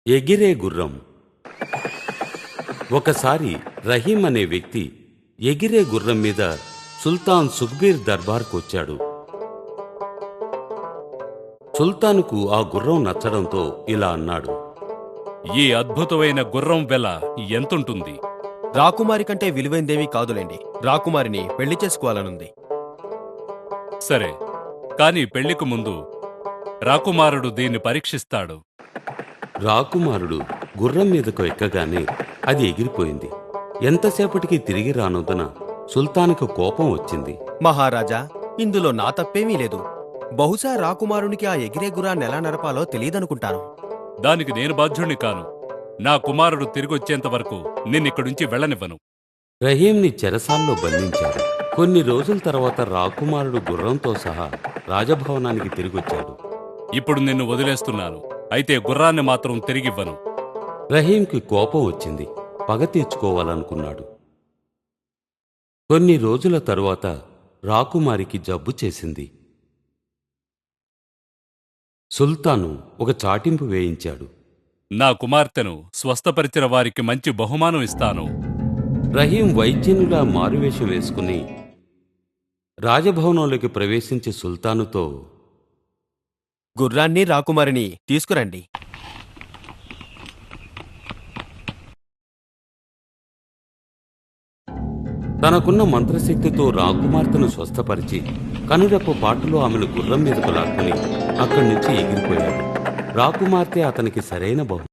ఎగిరే గుర్రం. ఒకసారి రహీం అనే వ్యక్తి ఎగిరే గుర్రం మీద సుల్తాన్ సుఖ్బీర్ దర్బార్కు వచ్చాడు. సుల్తానుకు ఆ గుర్రం నచ్చడంతో ఇలా అన్నాడు. ఈ అద్భుతమైన గుర్రం వెల ఎంతుంటుంది? రాకుమారి కంటే విలువైందేమీ కాదులేండి. రాకుమారిని పెళ్లి చేసుకోవాలనుంది. సరే, కాని పెళ్లికి ముందు రాకుమారుడు దీన్ని పరీక్షిస్తాడు. రాకుమారుడు గుర్రం మీదకు ఎక్కగానే అది ఎగిరిపోయింది. ఎంతసేపటికి తిరిగి రానందున సుల్తానుకు కోపం వచ్చింది. మహారాజా, ఇందులో నా తప్పేమీ లేదు. బహుశా రాకుమారునికి ఆ ఎగిరే గుర్రాన్ని ఎలా నడపాలో తెలియదనుకుంటాను. దానికి నేను బాధ్యుణ్ణి కాను. నా కుమారుడు తిరిగొచ్చేంత వరకు నిన్నిక్కడుంచి వెళ్ళనివ్వను. రహీంని చెరసాల్లో బంధించాడు. కొన్ని రోజుల తర్వాత రాకుమారుడు గుర్రంతో సహా రాజభవనానికి తిరిగొచ్చాడు. ఇప్పుడు నిన్ను వదిలేస్తున్నాను, అయితే గుర్రాన్ని మాత్రం తిరిగివ్వను. రహీంకి కోపం వచ్చింది. పగ తీర్చుకోవాలనుకున్నాడు. కొన్ని రోజుల తరువాత రాకుమారికి జబ్బు చేసింది. సుల్తాను ఒక చాటింపు వేయించాడు. నా కుమార్తెను స్వస్థపరిచిన వారికి మంచి బహుమానం ఇస్తాను. రహీం వైద్యునిలా మారువేషం వేసుకుని రాజభవనంలోకి ప్రవేశించి సుల్తానుతో, గుర్రాన్ని రాకుమారిని తీసుకురండి. తనకున్న మంత్రశక్తితో రాకుమార్తెను స్వస్థపరిచి కనురెప్ప పాటులో ఆమెను గుర్రం మీదకు లాక్కుని అక్కడి నుంచి ఎగిరిపోయాడు. రాకుమార్తె అతనికి సరైన బహుమతి.